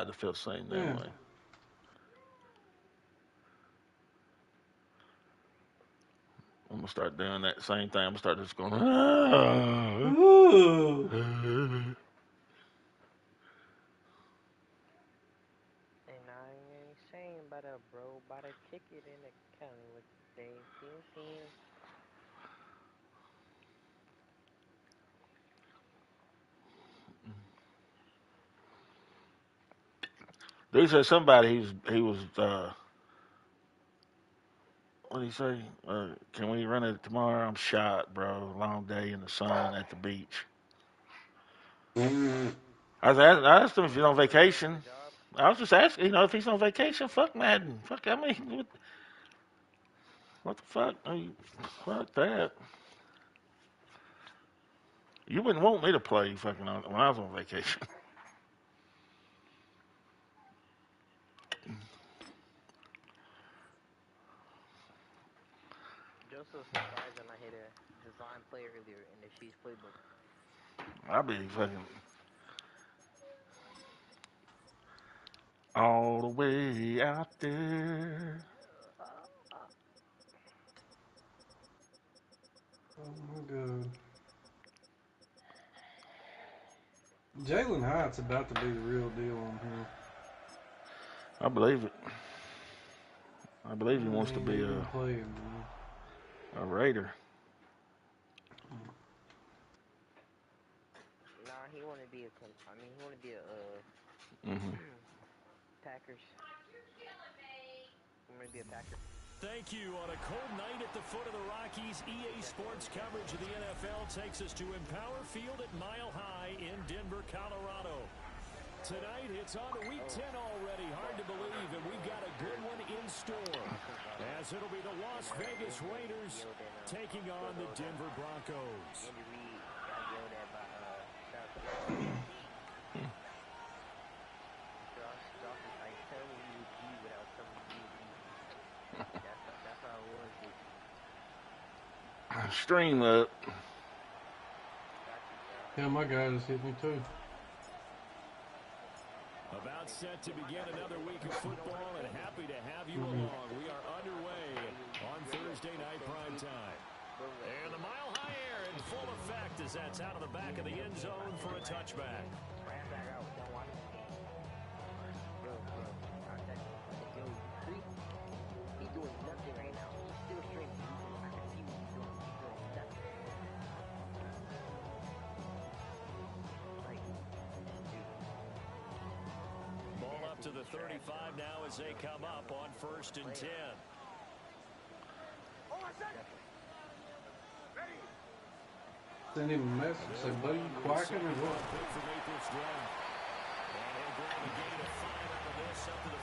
to feel the same that Yeah. way. I'm gonna start doing that same thing. I'm gonna start just going. Ooh. And I ain't saying about a bro, about a kick it in the county with they feel. They said somebody he was what did he say? Can we run it tomorrow? I'm shot, bro. Long day in the sun at the beach. I asked him if he's on For a vacation. job. I was just asking, if he's on vacation. Fuck Madden. Fuck, I mean, what the fuck? I mean, fuck that. You wouldn't want me to play fucking when I was on vacation. Joseph surprised when I hit a design play earlier in the Chiefs playbook. I'd be fucking all the way out there. Oh my god. Jalen Hyatt's about to be the real deal on here. I believe it. I believe he wants He to ain't be even playing, man. a Raider. Nah, he want to be a. He want to be a Hmm. Packers. He want to be a Packer. Thank you. On a cold night at the foot of the Rockies, EA Sports coverage of the NFL takes us to Empower Field at Mile High in Denver, Colorado. Tonight, it's on to Week 10 already. Hard to believe, and we've got a good one in store. As it'll be the Las Vegas Raiders taking on the Denver Broncos. Andy Reid got yelled at by Josh is like telling you G without telling you G. That's how it was. Stream up. Yeah, my guy just hit me too. About set to begin another week of football, and happy to have you along. We are underway on Thursday night prime time. And the Mile High air in full effect as that's out of the back of the end zone for a touchback. He's doing nothing right now. He's still straight. I can see what he's doing. He's doing nothing. Like, dude. Ball up to the 35 now as they come up on 1st and 10. Send him a message. Say, buddy, you quacking or what?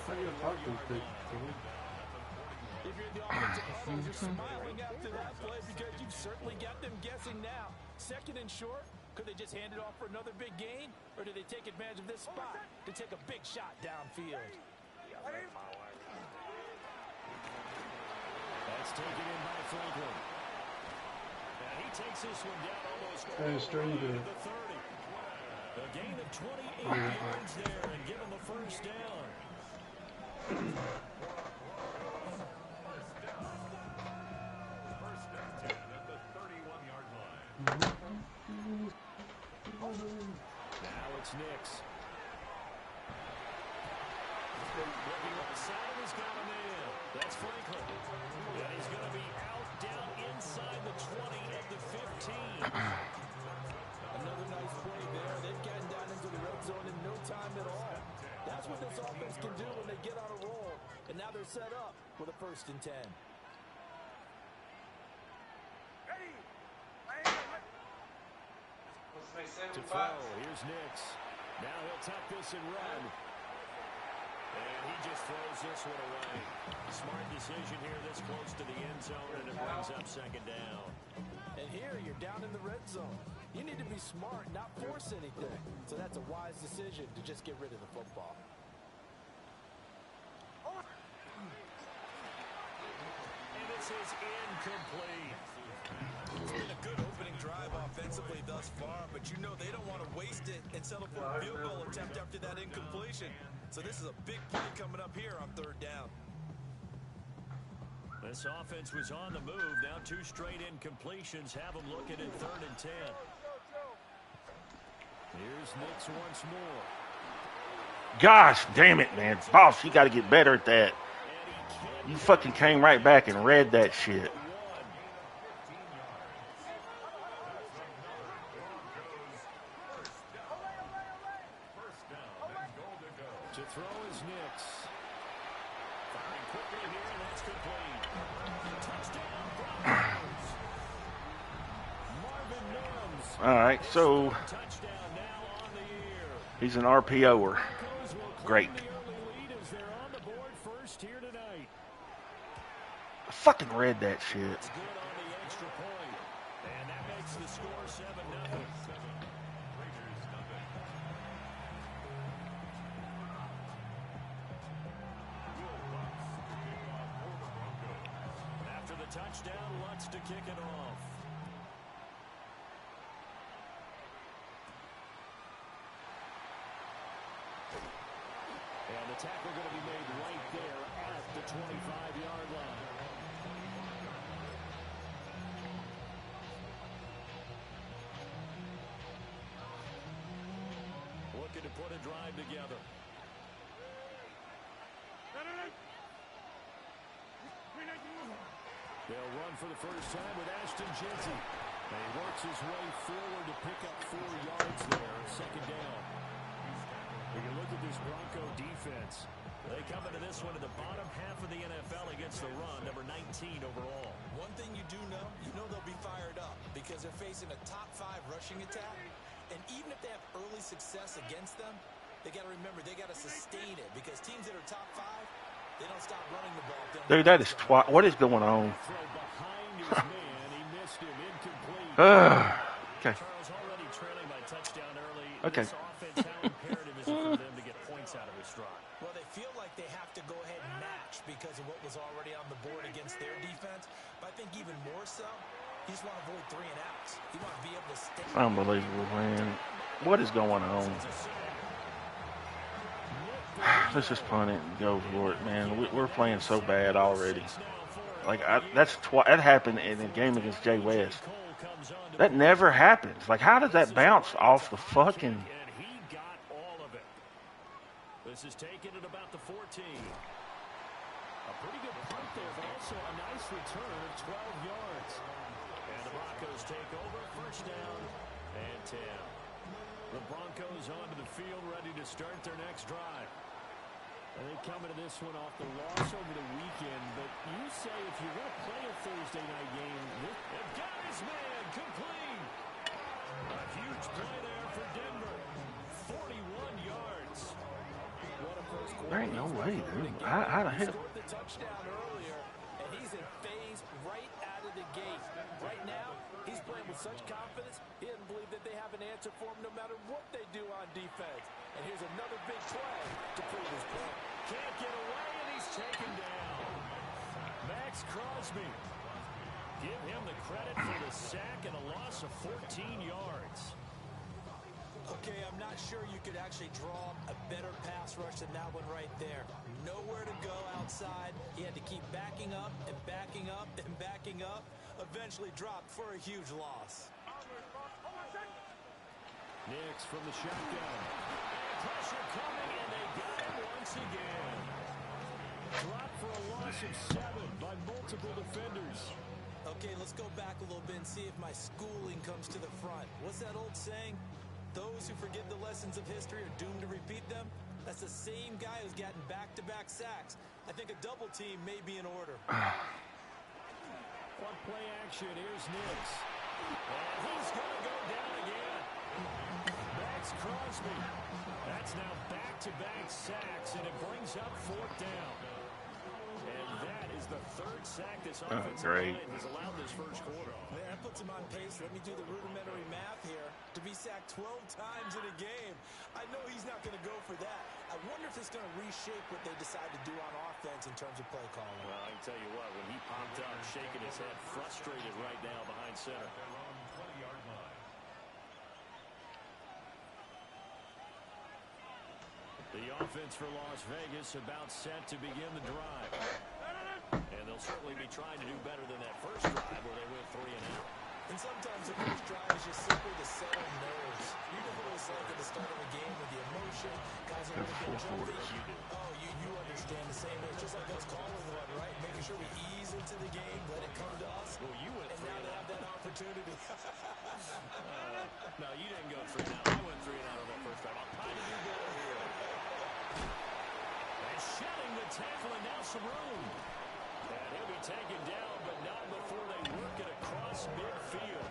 I gotta talk to these people. If you're the offensive pros, you're smiling after that play because you've certainly got them guessing now. 2nd and short, could they just hand it off for another big gain? Or do they take advantage of this spot to take a big shot downfield? That's taken in by Franklin. And he takes this one down almost Stream to the 30. A gain of 28 yards there and give him a 1st down. Now it's Nix. Looking on the side, he's got him in. That's Franklin. And he's going to be out down inside the 20 at the 15. Another nice play there. They've gotten down into the red zone in no time at all. That's what this offense can do when they get on a roll. And now they're set up with a 1st and 10. To throw, here's Nix. Now he'll tuck this and run. And he just throws this one away. Smart decision here this close to the end zone, and it brings up 2nd down. And here you're down in the red zone. You need to be smart, not force anything. So that's a wise decision to just get rid of the football. And this is incomplete. It's been a good opening drive offensively thus far, but you know they don't want to waste it and settle for a field goal attempt after that incompletion. So this is a big play coming up here on 3rd down. This offense was on the move. Now 2 straight incompletions have them looking at 3rd and 10. Here's Nix once more. Gosh damn it, man. Boss, you got to get better at that. You fucking came right back and read that shit. To throw is Nix. Firing quickly here, and that's complete. Touchdown, Broncos. Marvin Mims. All right, so Touchdown now on the year. he's an RPOer. Great. The early lead as they're on the board first here tonight. I fucking read that shit. It's good on the extra point. And that makes the score 7-0. After the touchdown, Lutz to kick it off. And the tackle going to be made right there at the 25-yard line. Looking to put a drive together. They'll run for the first time with Ashton Jeanty. And he works his way forward to pick up 4 yards there, 2nd down. We can look at this Bronco defense. They come into this one at the bottom half of the NFL against the run, number 19 overall. One thing you do know, they'll be fired up because they're facing a top 5 rushing attack. And even if they have early success against them, they got to remember they got to sustain it because teams that are top 5, they don't stop running the ball. Dude, that is what is going on? Throw behind his man, he missed him, incomplete. Okay. Charles already trailing by touchdown early. Okay. This offense, how imperative is it for them to get points out of this drive? Well, they feel like they have to go ahead and match because of what was already on the board against their defense. But I think even more so, you just want to avoid 3 and outs. You want to be able to stay. Unbelievable, man. What is going on? Let's just punt it and go for it, man. We're playing so bad already. Like, that happened in the game against Jay West. That never happens. Like, how does that bounce off the fucking... And he got all of it. This is taken at about the 14. A pretty good punt there, but also a nice return of 12 yards. And the Broncos take over, first down and 10. The Broncos onto the field, ready to start their next drive. And they come into this one off the loss over the weekend, but you say if you're going to play a Thursday night game, they've got his man complete. A huge play there for Denver. 41 yards. What a first quarter. There ain't no way, dude. How the hell? Scored the touchdown earlier, and he's in phase right out of the gate. Right now, he's playing with such confidence, he doesn't believe that they have an answer for him no matter what they do on defense. And here's another big play to prove his point. Can't get away, and he's taken down. Max Crosby. Give him the credit for the sack and a loss of 14 yards. Okay, I'm not sure you could actually draw a better pass rush than that one right there. Nowhere to go outside. He had to keep backing up and backing up and backing up. Eventually dropped for a huge loss. Nix from the shotgun. Pressure coming, and they got him once again. Dropped for a loss of 7 by multiple defenders. Okay, let's go back a little bit and see if my schooling comes to the front. What's that old saying? Those who forget the lessons of history are doomed to repeat them. That's the same guy who's gotten back-to-back sacks. I think a double team may be in order. One play action. Here's Nix. And he's going to go down again. Max Crosby. That's now back-to-back sacks, and it brings up 4th down. And that is the 3rd sack this offensive line has allowed this first quarter. Man, that puts him on pace. Let me do the rudimentary math here. To be sacked 12 times in a game. I know he's not going to go for that. I wonder if it's going to reshape what they decide to do on offense in terms of play calling. Well, I can tell you what, when he popped up, shaking his head, frustrated right now behind center. The offense for Las Vegas about set to begin the drive. And they'll certainly be trying to do better than that first drive where they went 3 and out. And sometimes the first drive is just simply to settle nerves. You know what it's like at the start of a game with the emotion. Guys are going to get jumpy. Oh, you understand the same way. It's just like us calling one, right? Making sure we ease into the game, let it come to us. Well, you went and now they have that opportunity. No, you didn't go 3 and out. I went 3 and out on that first drive. I'll tie you better here. And shedding the tackle, and now some room. And he'll be taken down, but not before they work it across midfield.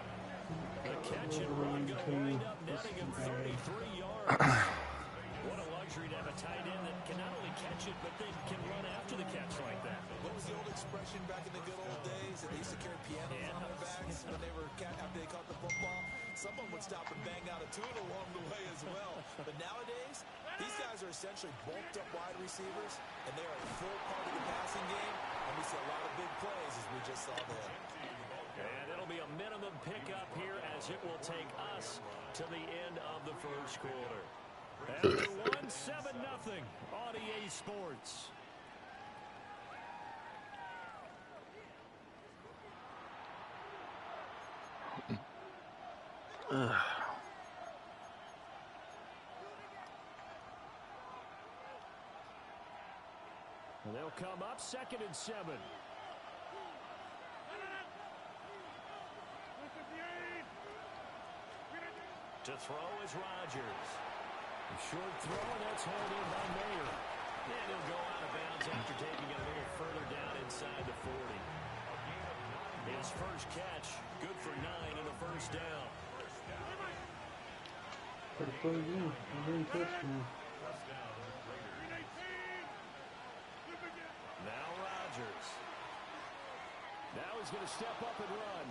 The catch and run going to wind up netting him 33 yards. What a luxury to have a tight end that can not only catch it, but then can run after the catch like that. What was the old expression back in the good old days? That they used to carry pianos on their backs when they were after they caught the football. Someone would stop and bang out a tune along the way as well. But nowadays, these guys are essentially bulked up wide receivers, and they are a full part of the passing game. And we see a lot of big plays as we just saw there. And it'll be a minimum pickup here as it will take us to the end of the first quarter. After 1, 7-0 on EA Sports. They'll come up 2nd and 7. To throw is Rodgers. A short throw, and that's hauled in by Mayer. And he'll go out of bounds after taking it a little further down inside the 40. His first catch, good for 9 and a first down. Now Rodgers. Now he's going to step up and run.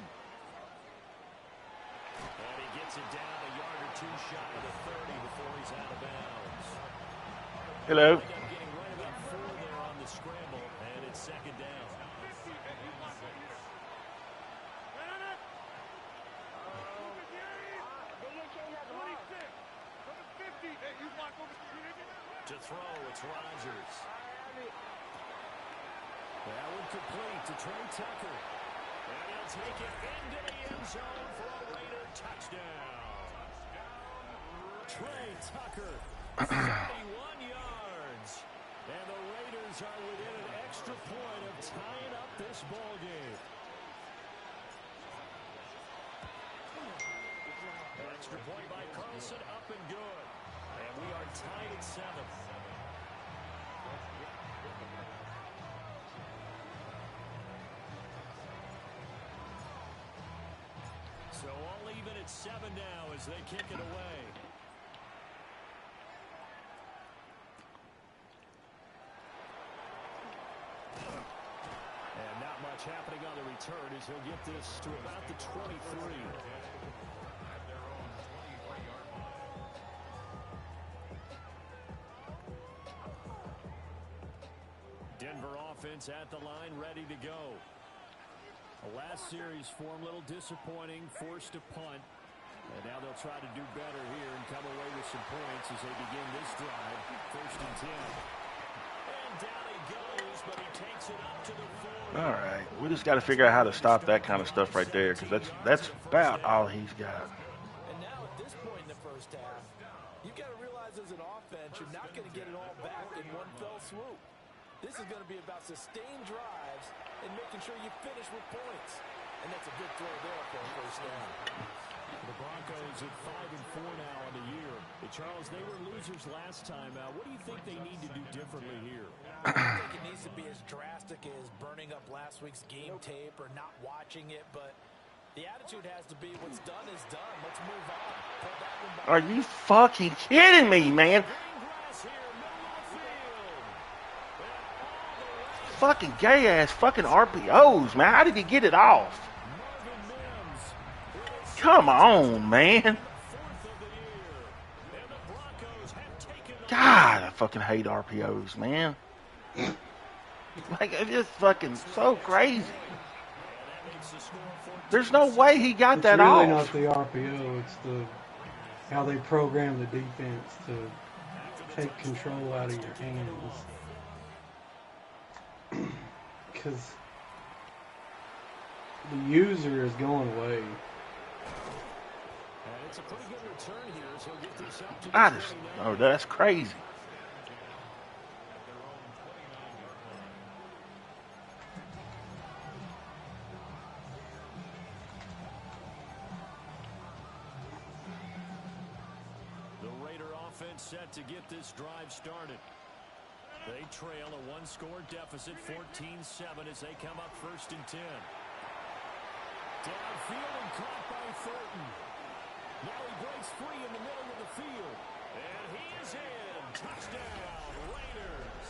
And he gets it down a yard or two shy of the 30 before he's out of bounds. Hello. Getting right about 4 there on the scramble, and it's 2nd down. To throw, it's Rodgers. That one complete to Trey Tucker. And he'll take it into the end zone for a Raider touchdown. Trey Tucker, 31 yards. And the Raiders are within an extra point of tying up this ball game. Extra point by Carlson, up and good. And we are tied at 7. So all even at 7 now as they kick it away. And not much happening on the return as he'll get this to about the 23. Denver offense at the line, ready to go. The last series form a little disappointing, forced a punt. And now they'll try to do better here and come away with some points as they begin this drive. 1st and 10. And down he goes, but he takes it up to the 40. All right, we just got to figure out how to stop that kind of stuff right there, because that's about all he's got. And now at this point in the first half, you've got to realize as an offense, you're not going to get it all back in one fell swoop. This is going to be about sustained drives and making sure you finish with points. And that's a good throw there for a first down. The Broncos at 5-4 now on the year. Hey, Charles, they were losers last time. What do you think they need to do differently here? I don't think it needs to be as drastic as burning up last week's game tape or not watching it, but the attitude has to be what's done is done. Let's move on. Put that one back. Are you fucking kidding me, man? Fucking gay ass fucking RPOs, man. How did he get it off? Come on, man. God, I fucking hate RPOs, man. Like, it's just fucking so crazy. There's no way he got that off. It's really not the RPO. It's how they program the defense to take control out of your hands. Because the user is going away. And it's a pretty good return here as he'll get this up to the I just, 29. oh, that's crazy. The Raider offense set to get this drive started. They trail a one-score deficit, 14-7, as they come up 1st and 10. Downfield and caught by Thornton. Now he breaks free in the middle of the field. And he is in. Touchdown, Raiders.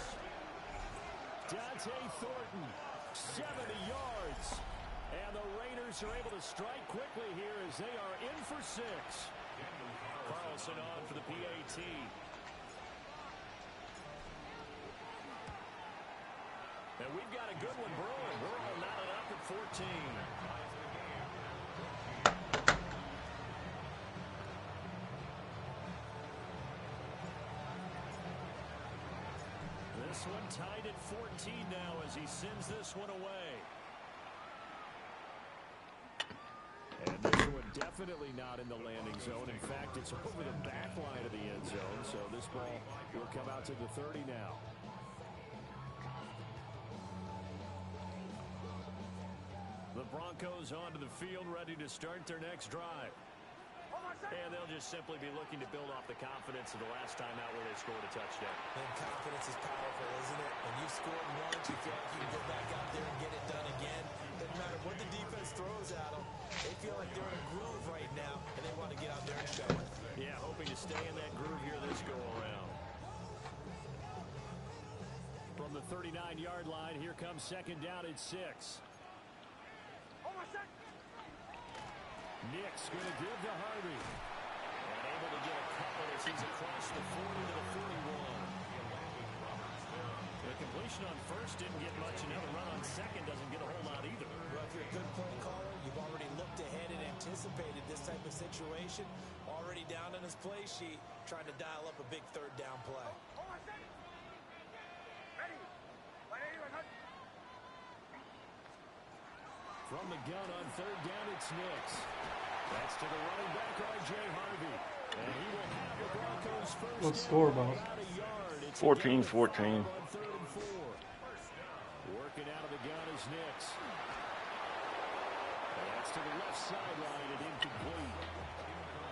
Dante Thornton, 70 yards. And the Raiders are able to strike quickly here as they are in for 6. Carlson on for the PAT. And we've got a good one brewing. We're all knotted up at 14. This one tied at 14 now as he sends this one away. And this one definitely not in the landing zone. In fact, it's over the back line of the end zone. So this ball will come out to the 30 now. The Broncos onto the field, ready to start their next drive. And they'll just simply be looking to build off the confidence of the last time out where they scored a touchdown. And confidence is powerful, isn't it? When you've scored once, you feel like you can go back out there and get it done again. Doesn't matter what the defense throws at them. They feel like they're in a groove right now, and they want to get out there and show it. Yeah, hoping to stay in that groove here this go-around. From the 39-yard line, here comes 2nd down at 6. Nick's going to give to Harvey. And able to get a couple as he's across the 40 to the 41. The completion on 1st didn't get much, and now the run on 2nd doesn't get a whole lot either. Well, if you're a good play caller, you've already looked ahead and anticipated this type of situation. Already down on his play sheet, trying to dial up a big 3rd down play. From the gun on 3rd down, it's Nix. That's to the running back, R.J. Harvey. And he will have the Broncos first. What score, boss? 14-14. On 3rd and 4. Working out of the gun is Nix. And that's to the left sideline and incomplete.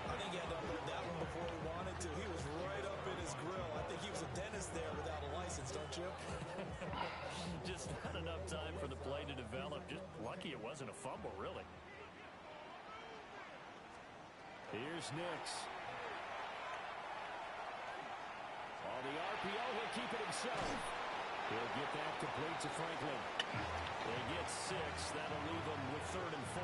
I think he had to unload that one before he wanted to. He was right up in his grill. I think he was a dentist there without a license, don't you? Just not enough time for the play to develop. Just lucky it wasn't a fumble, really. Here's Nix. On the RPO, he'll keep it himself. He'll get that complete to Franklin. They get 6. That'll leave him with 3rd and 4.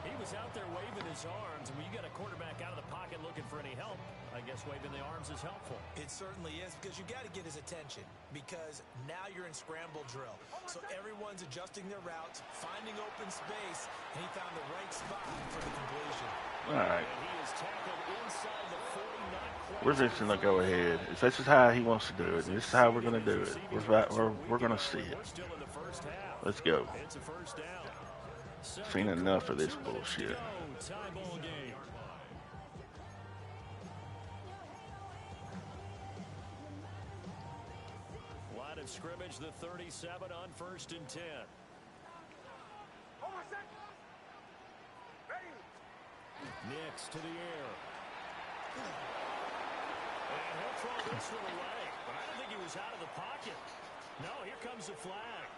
He was out there waving his arms, and when you got a quarterback out of the pocket looking for any help, I guess waving the arms is helpful. It certainly is, because you got to get his attention, because now you're in scramble drill. So everyone's adjusting their routes, finding open space, and he found the right spot for the completion. All right. And he is tackled inside the 40, not quite. We're just going to go ahead. If this is how he wants to do it, this is how we're going to do it. We're going to see it. We're still in the first half. Let's go. It's a 1st down. Seen enough of this bullshit. Tie ball game. Line of scrimmage, the 37 on 1st and 10. Nix to the air. And he'll throw this one away. But I don't think he was out of the pocket. No, here comes the flag.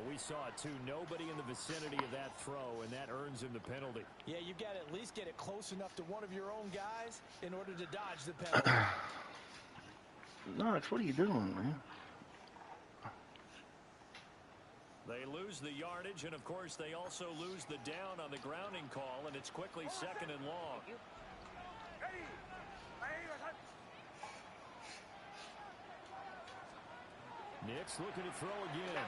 We saw it, too. Nobody in the vicinity of that throw, and that earns him the penalty. Yeah, you've got to at least get it close enough to one of your own guys in order to dodge the penalty. Knox, what are you doing, man? They lose the yardage, and, of course, they also lose the down on the grounding call, and it's quickly 2nd and long. Nix looking to throw again.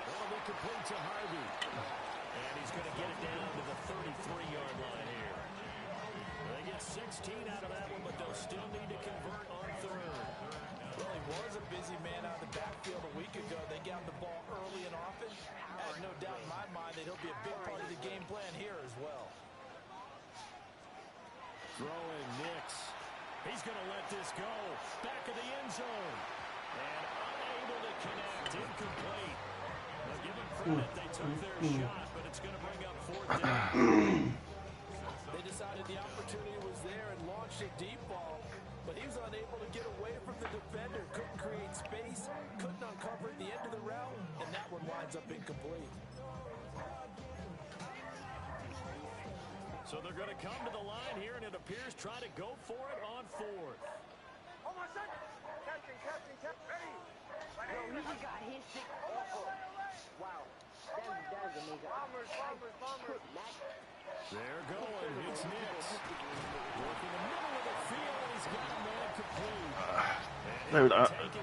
That'll be complete to Harvey. And he's going to get it down to the 33-yard line here. They get get 16 out of that one, but they'll still need to convert on third. Well, he was a busy man out of the backfield a week ago. They got the ball early and often. I have no doubt in my mind that he'll be a big part of the game plan here as well. Throwing Nix. He's going to let this go. Back of the end zone. And unable to connect. Incomplete. Now, give them credit. They took their shot, but it's going to bring up fourth down. They decided the opportunity was there and launched a deep ball, but he was unable to get away from the defender. Couldn't create space, couldn't uncover at the end of the route, and that one winds up incomplete. So they're going to come to the line here, and it appears try to go for it on fourth. Hold on a second. Captain, ready. Yo, he got his stick. Wow. That's amazing. Bombers. They're going. It's Nix. Working the middle of the field. He's got a man complete.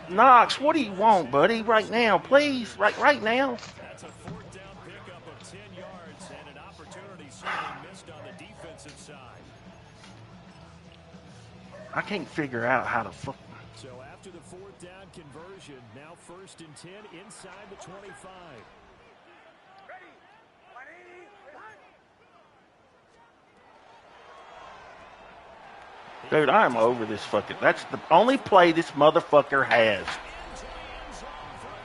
Dude, Knox, what do you want, buddy? Right now, please. Right now. That's a fourth down pickup of 10 yards and an opportunity certainly missed on the defensive side. I can't figure out how to fuck. So after the fourth down conversion, now first and 10 inside the 25. Dude, I'm over this fucking. That's the only play this motherfucker has.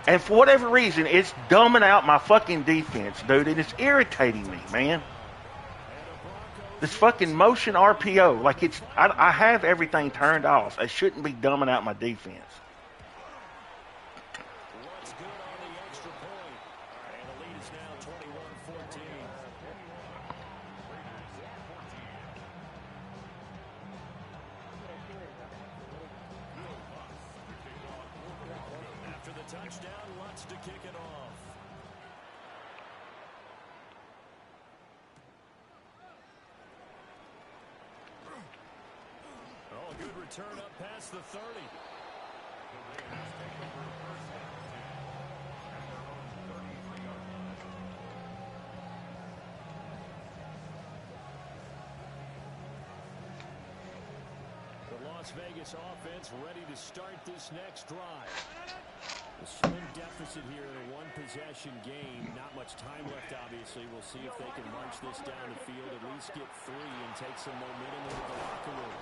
And for whatever reason, it's dumbing out my fucking defense, dude. And it's irritating me, man. This fucking motion RPO, like it's. I have everything turned off. It shouldn't be dumbing out my defense. What's good on the extra point? And the lead is now 21-14. After the touchdown, Lutz to kick it off. Oh, good return up past the 30. The Las Vegas offense ready to start this next drive. A slim deficit here in a one-possession game. Not much time left, obviously. We'll see if they can march this down the field, at least get three, and take some momentum into the locker room.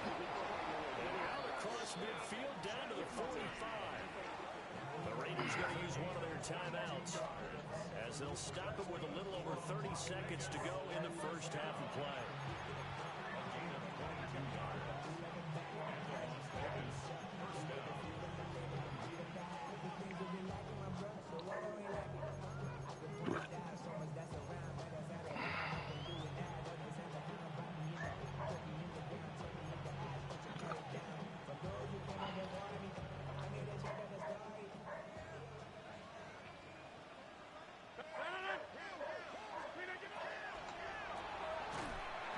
And out across midfield, down to the 45. The Raiders going to use one of their timeouts, as they'll stop it with a little over 30 seconds to go in the first half of play.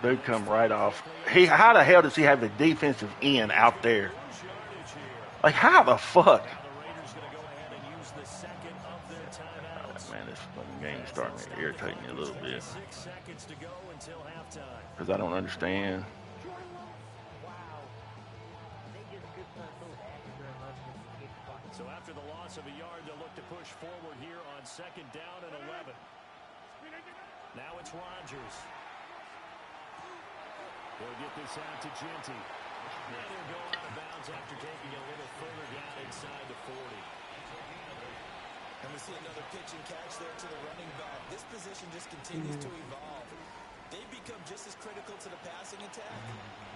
Dude, come right off. How the hell does he have the defensive end out there? Like, how the fuck? Man, this fucking game is starting to irritate me a little bit. Because I don't understand. So after the loss of a yard, they'll look to push forward here on second down and 11. Now it's Rodgers. They'll get this out to Genty. Now they'll go out of bounds after taking a little further down inside the 40. And we see another pitch and catch there to the running back. This position just continues to evolve. They've become just as critical to the passing attack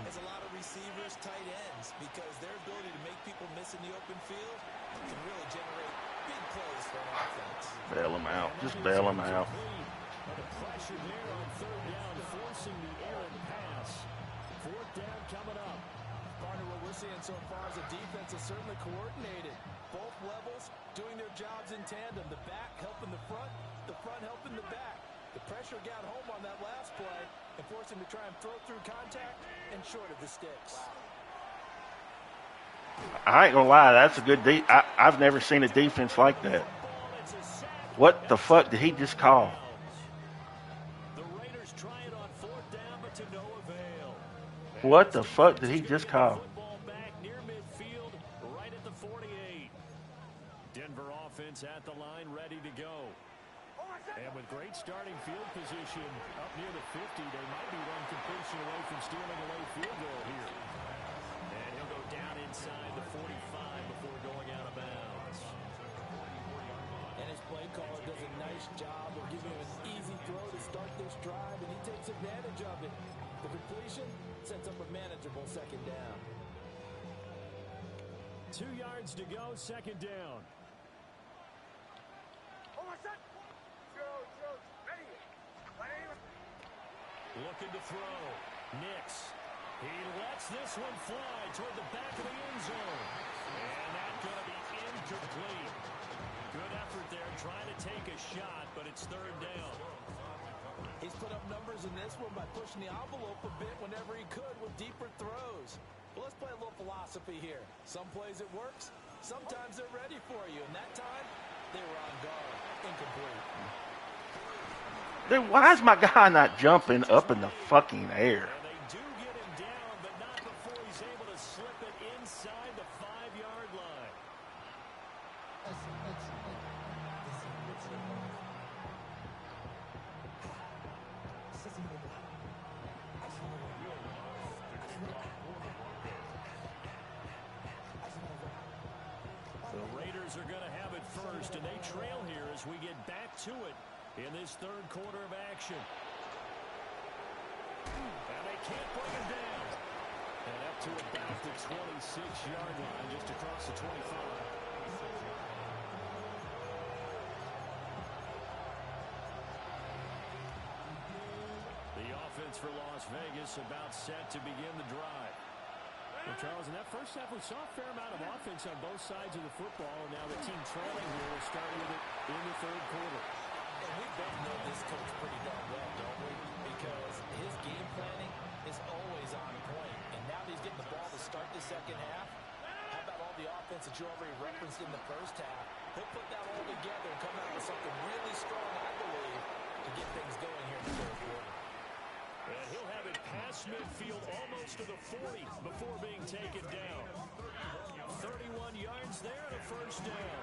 as a lot of receivers, tight ends, because their ability to make people miss in the open field can really generate big plays for an offense. Bail him out. Just bail him out. The pressure there on third down, forcing the errant pass. Fourth down coming up. Partner, what we're seeing so far is the defense is certainly coordinated. Both levels doing their jobs in tandem. The back helping the front helping the back. The pressure got home on that last play and forced him to try and throw through contact and short of the sticks. I ain't gonna lie, that's a good I've never seen a defense like that. What the fuck did he just call? The Raiders try it on fourth down, but to no avail. What the fuck did he just call? Football back near midfield, right at the 48. Denver offense at the line, ready to go. And with great starting field position up near the 50, they might be one completion away from stealing a late field goal here. And he'll go down inside the 45 before going out of bounds. And his play caller does a nice job of giving him an easy throw to start this drive, and he takes advantage of it. The completion sets up a manageable second down. 2 yards to go, second down. Looking to throw. Nix. He lets this one fly toward the back of the end zone. And that's going to be incomplete. Good effort there trying to take a shot, but it's third down. He's put up numbers in this one by pushing the envelope a bit whenever he could with deeper throws. But let's play a little philosophy here. Some plays it works, sometimes they're ready for you. And that time, they were on guard. Incomplete. Then why is my guy not jumping up in the fucking air? And they do get him down, but not before he's able to slip it inside the 5-yard line. The Raiders are going to have it first, and they trail here as we get back to it in this third quarter of action. And they can't bring him down. And up to about the 26-yard line, just across the 25. The offense for Las Vegas about set to begin the drive. Well, Charles, in that first half, we saw a fair amount of offense on both sides of the football. Now the team trailing here is starting with it in the third quarter. And we both know this coach pretty darn well, don't we? Because his game planning is always on point. And now that he's getting the ball to start the second half, how about all the offense that you already referenced in the first half? He'll put that all together and come out with something really strong, I believe, to get things going here in the third quarter. And he'll have it past midfield almost to the 40 before being taken down. 31 yards there and a first down.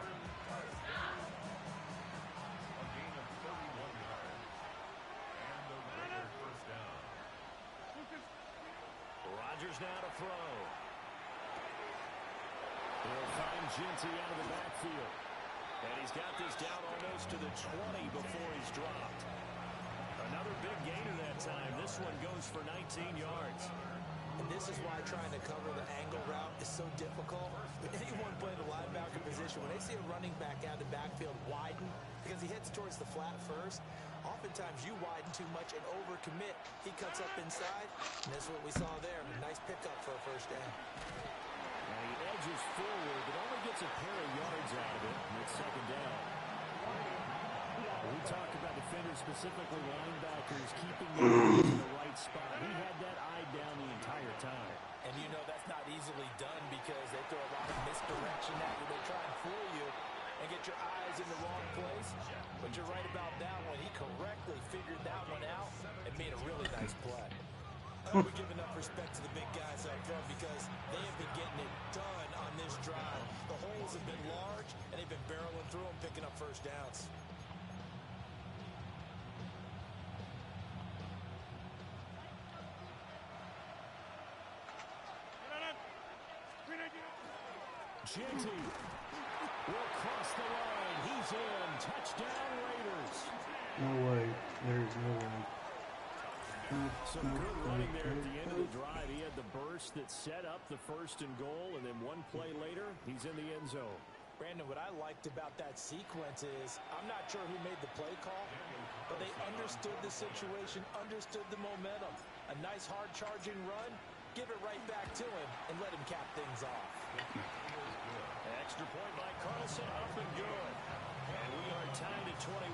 Rodgers now to throw. He'll find Ginty out of the backfield. And he's got this down almost to the 20 before he's dropped. Another big gainer that time. This one goes for 19 yards. And this is why trying to cover the angle route is so difficult. But anyone playing the linebacker position, when they see a running back out of the backfield widen, because he heads towards the flat first, oftentimes you widen too much and overcommit. He cuts up inside, and that's what we saw there. A nice pickup for a first down. And he edges forward, but only gets a pair of yards out of it, and it's second down. We talked about defenders, specifically linebackers, keeping them in the right spot. He had that eye down the entire time. And you know that's not easily done because they throw a lot of misdirection at you. They try and fool you and get your eyes in the wrong place. But you're right about that one. He correctly figured that one out and made a really nice play. We give enough respect to the big guys up front because they have been getting it done on this drive. The holes have been large, and they've been barreling through them, picking up first downs. Ginty will cross the line. He's in. Touchdown, Raiders. No way. There's no way. Some good running there at the end of the drive. He had the burst that set up the first and goal, and then one play later, he's in the end zone. Brandon, what I liked about that sequence is I'm not sure who made the play call, but they understood the situation, understood the momentum. A nice hard charging run, give it right back to him, and let him cap things off. Extra point by Carlson, up and good. And we are tied at 21.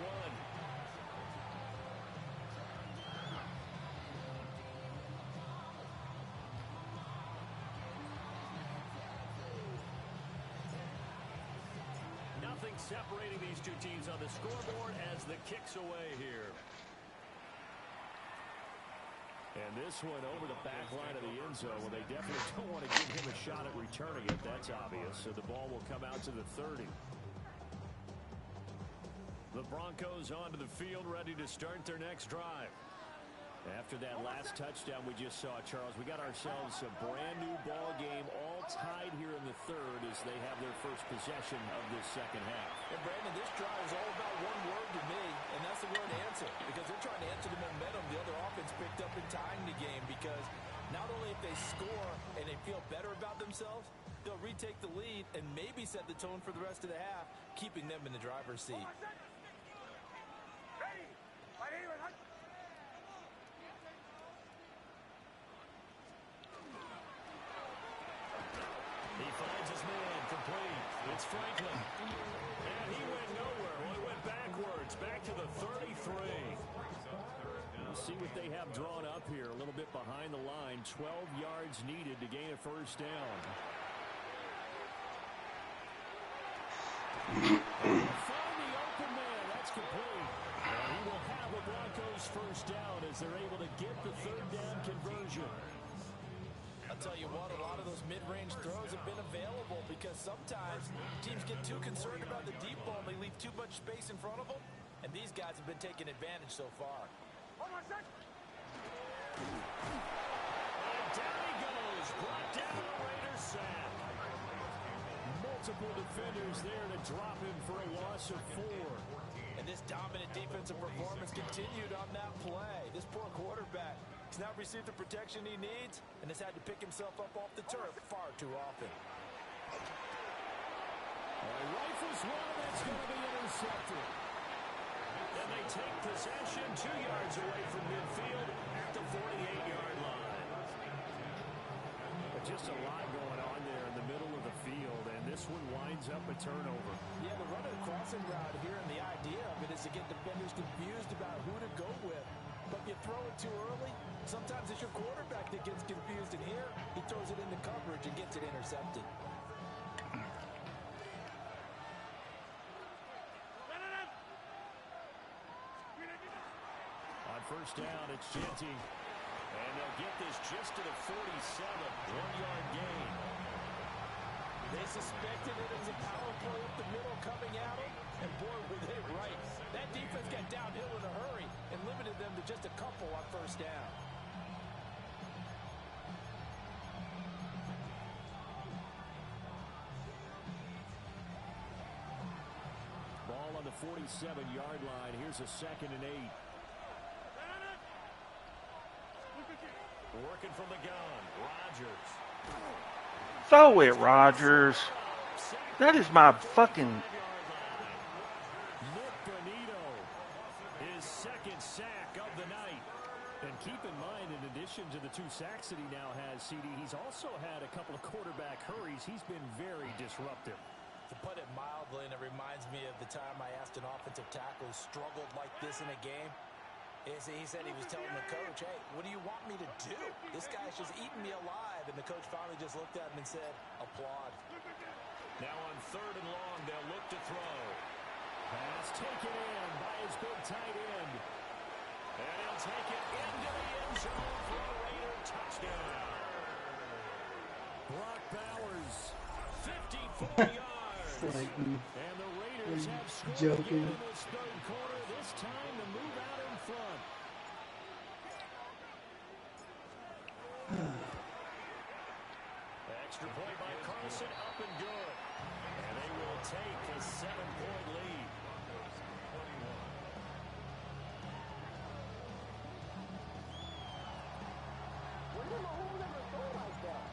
Nothing separating these two teams on the scoreboard as the kick's away here. And this one over the back line of the end zone. Well, they definitely don't want to give him a shot at returning it. That's obvious. So the ball will come out to the 30. The Broncos onto the field, ready to start their next drive. After that last touchdown we just saw, Charles, we got ourselves a brand new ball game, all tied here in the third as they have their first possession of this second half. And Brandon, this drive is all about one word to me, and that's the word answer, because they're trying to answer the momentum the other offense picked up in tying the game, because not only if they score and they feel better about themselves, they'll retake the lead and maybe set the tone for the rest of the half, keeping them in the driver's seat. He finds his man, complete. It's Franklin. And he went nowhere. Well, he went backwards, back to the 33. We'll see what they have drawn up here. A little bit behind the line. 12 yards needed to gain a first down. Find the open man. That's complete. And he will have the Broncos first down as they're able to get the third down conversion. I'll tell you what, a lot of those mid-range throws have been available because sometimes teams get too concerned about the deep ball and they leave too much space in front of them, and these guys have been taking advantage so far. And down he goes, brought down Raiders sack. Multiple defenders there to drop him for a loss of 4. And this dominant defensive performance continued on that play. This poor quarterback has not received the protection he needs and has had to pick himself up off the turf far too often. Rifles one, that's going to be intercepted. And they take possession 2 yards away from midfield at the 48-yard line. But just a lot going on there in the middle of the field, and this one winds up a turnover. Yeah, the run and crossing route here, and the idea of it is to get defenders confused about who to go with. But if you throw it too early, sometimes it's your quarterback that gets confused, and here he throws it into coverage and gets it intercepted. On first down, it's Genty. And they'll get this just to the 47, 1-yard gain. They suspected it as a power play up the middle coming at them, and boy, were they right. That defense got downhill in a hurry and limited them to just a couple on first down. Ball on the 47-yard line. Here's a 2nd and 8. Working from the gun, Rodgers. Throw it, Rodgers. That is my fucking... Nick Bonito, his 2nd sack of the night. And keep in mind, in addition to the 2 sacks that he now has, CD, he's also had a couple of quarterback hurries. He's been very disruptive. To put it mildly, and it reminds me of the time I asked an offensive tackle who struggled like this in a game. He said he was telling the coach, hey, what do you want me to do? This guy's just eating me alive. And the coach finally just looked at him and said, applaud. Now on 3rd and long, they'll look to throw. Pass taken in by his big tight end. And he'll take it into the end zone for a Raider touchdown. Brock Bowers, 54 yards. And the Raiders have scored again in this third quarter. This time to move out in front. Extra point by Carlson, up and good. And they will take a 7-point lead. When did Mahomes ever throw like that?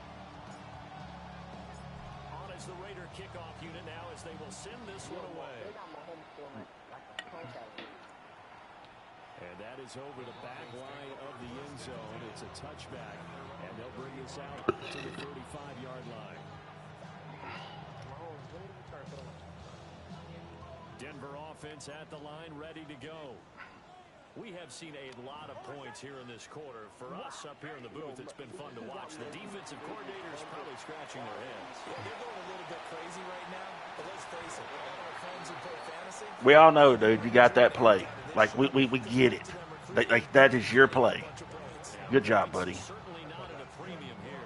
On is the Raider kickoff unit now as they will send this one away. They got Mahomes throwing like a contact. And that is over the back line of the end zone. It's a touchback. And they'll bring this out to the 35-yard line. Mahomes, when did he start throwing? Denver offense at the line, ready to go. We have seen a lot of points here in this quarter. For us up here in the booth, it's been fun to watch. The defensive coordinators probably scratching their heads. Yeah, they're going a little bit crazy right now, but let's face it, all our friends who play fantasy, We all know, dude, you got that play. Like, we get it. Like, that is your play. Good job, buddy. Certainly not at a premium here.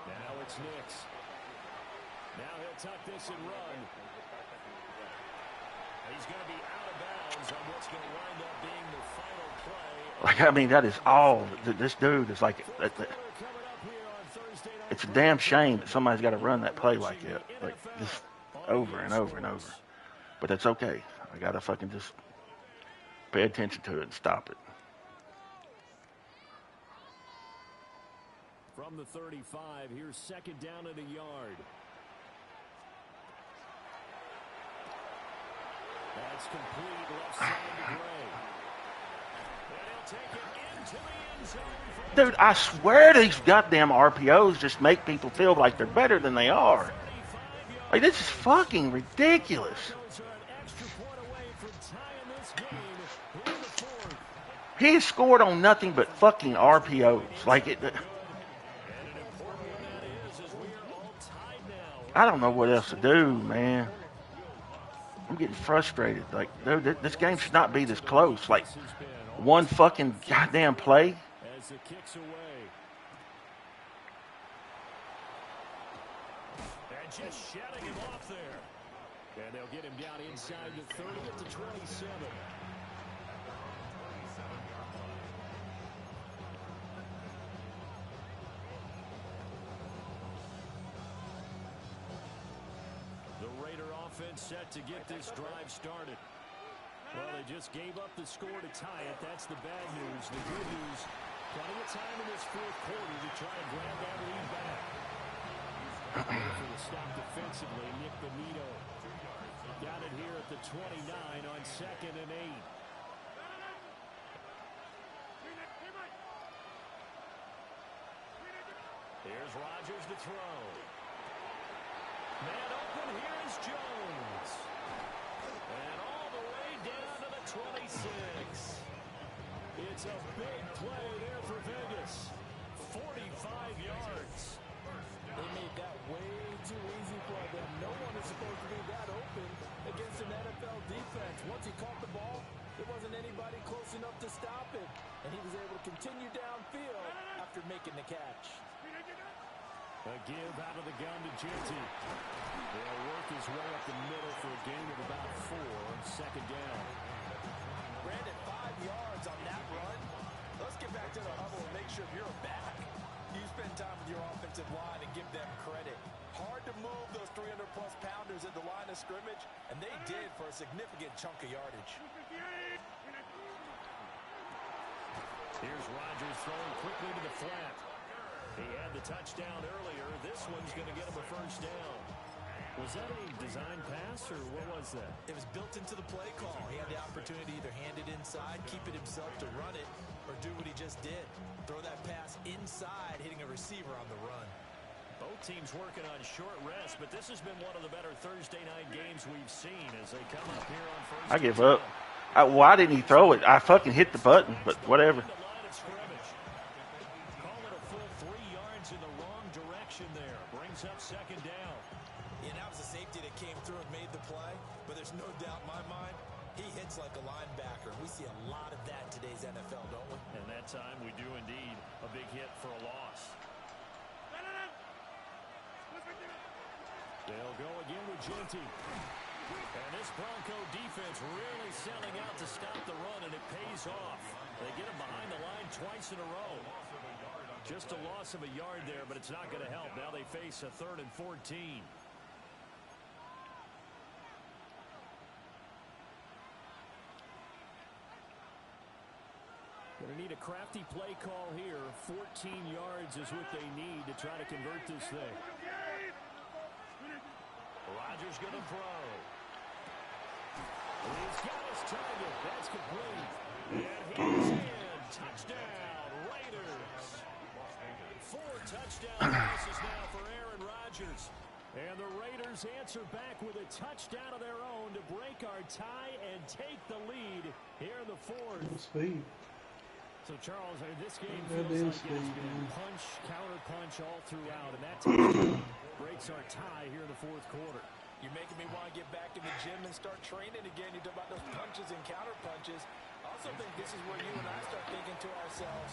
Now it's Nix. Now he'll tuck this and run. He's going to be out of bounds on what's going to wind up being the final play. Like, I mean, that is all. This dude is like, it's a damn shame that somebody's got to run that play like that. Like, just over and over and over. But that's okay. I got to fucking just pay attention to it and stop it. From the 35, here's second down at a yard. That's complete left side to Gray. And he'll take it into the end zone. Dude, I swear these goddamn RPOs just make people feel like they're better than they are. Like, this is fucking ridiculous. He has scored on nothing but fucking RPOs. Like, I don't know what else to do, man. I'm getting frustrated. Like, dude, this game should not be this close. Like, one fucking goddamn play. As the kick's away. And just shutting him off there. And they'll get him down inside the 30 at the 27. Set to get this drive started. Well, they just gave up the score to tie it. That's the bad news. The good news, plenty of time in this fourth quarter to try and grab that lead back. For the stop defensively, Nick Benito got it here at the 29 on 2nd and 8. Here's Rodgers to throw. Man open, here is Jones. And all the way down to the 26. It's a big play there for Vegas. 45 yards. They made that way too easy for them. No one is supposed to be that open against an NFL defense. Once he caught the ball, there wasn't anybody close enough to stop him. And he was able to continue downfield after making the catch. A give out of the gun to Genty. They'll work his way up the middle for a gain of about 4 on 2nd down. Brandon, 5 yards on that run. Let's get back to the huddle and make sure you're a back. You spend time with your offensive line and give them credit. Hard to move those 300-plus pounders at the line of scrimmage, and they did for a significant chunk of yardage. Here's Rodgers throwing quickly to the flat. He had the touchdown earlier. This one's going to get him a first down. Was that a design pass, or what was that? It was built into the play call. He had the opportunity to either hand it inside, keep it himself to run it, or do what he just did. Throw that pass inside, hitting a receiver on the run. Both teams working on short rest, but this has been one of the better Thursday night games we've seen as they come up here on first. I give up. Why didn't he throw it? I fucking hit the button, but whatever. Up 2nd down. And that was a safety that came through and made the play, but there's no doubt in my mind, he hits like a linebacker. We see a lot of that in today's NFL, don't we? And that time we do indeed. A big hit for a loss. They'll go again with Genty. And this Bronco defense really selling out to stop the run, and it pays off. They get him behind the line twice in a row. Just a loss of a yard there, but it's not going to help. Now they face a 3rd and 14. Going to need a crafty play call here. 14 yards is what they need to try to convert this thing. Rodgers going to throw. He's got his target. That's complete. And he's in. Touchdown, Raiders. 4 touchdown passes now for Aaron Rodgers. And the Raiders answer back with a touchdown of their own to break our tie and take the lead here in the 4th. Speed. So, Charles, this game feels like it's been punch, counter punch all throughout, and that touchdown breaks our tie here in the 4th quarter. You're making me want to get back in the gym and start training again. You talk about those punches and counter punches. I also think this is where you and I start thinking to ourselves,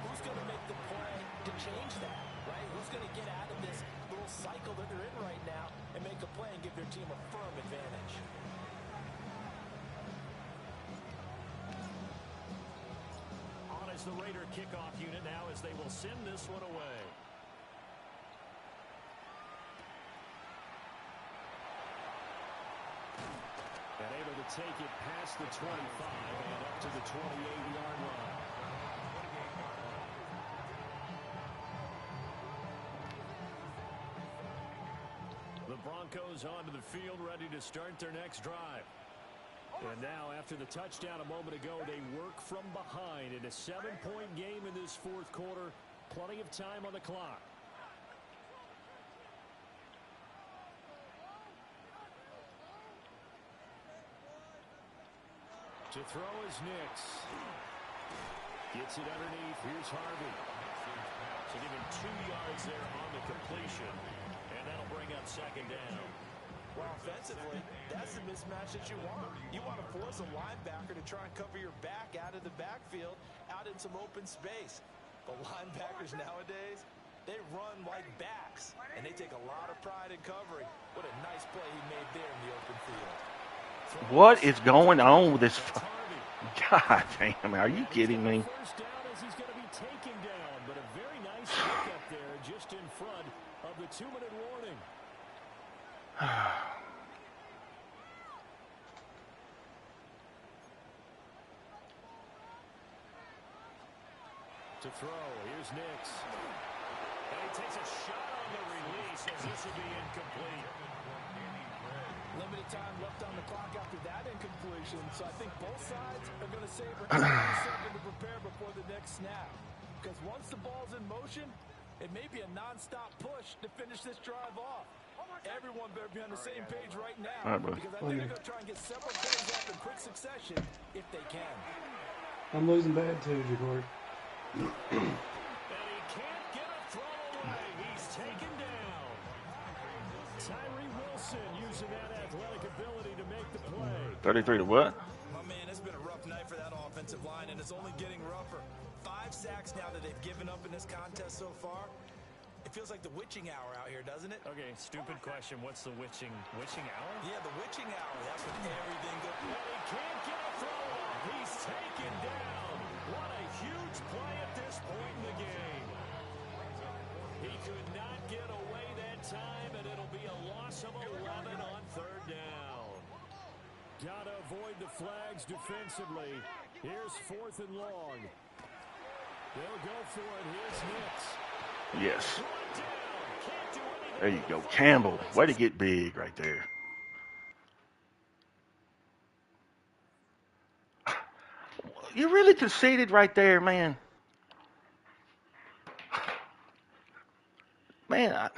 who's going to make the play to change that, right? Who's going to get out of this little cycle that they're in right now and make a play and give their team a firm advantage? On is the Raider kickoff unit now as they will send this one away. And able to take it past the 25 and up to the 28-yard line. The Broncos onto the field, ready to start their next drive. And now, after the touchdown a moment ago, they work from behind in a 7-point game in this fourth quarter. Plenty of time on the clock. To throw is Nix. Gets it underneath. Here's Harvey. So give him 2 yards there on the completion. And that'll bring up second down. Well, offensively, that's the mismatch that you want. You want to force a linebacker to try and cover your back out of the backfield, out in some open space. But linebackers nowadays, they run like backs, and they take a lot of pride in covering. What a nice play he made there in the open field. What is going on with this? God damn, are you kidding me? First down as he's going to be taken down, but a very nice pick up there just in front of the 2-minute warning. To throw, here's Nix. And he takes a shot on the release as this will be incomplete. Limited time left on the clock after that incompletion, so I think both sides are going to savor every second to prepare before the next snap. Because once the ball's in motion, it may be a non-stop push to finish this drive off. Everyone better be on the same page right now, because I think they're going to try and get several plays off in quick succession if they can. I'm losing bad too, Jagor. And he can't get a throw away. He's taken down. Tyree Wilson using that athletic ability to make the play. 33 to what? My man, it's been a rough night for that offensive line, and it's only getting rougher. 5 sacks now that they've given up in this contest so far. It feels like the witching hour out here, doesn't it? Okay, stupid question. What's the witching hour? Yeah, the witching hour. That's when everything goes. And he can't get a throw off. He's taken down. What a huge play at this point in the game. He could not get away that time, and it'll be a loss of 11 on third down. Got to avoid the flags defensively. Here's 4th and long. They'll go for it. Here's Nix. Yes. There you go. Campbell. Way to get big right there. You really conceded right there, man. Man,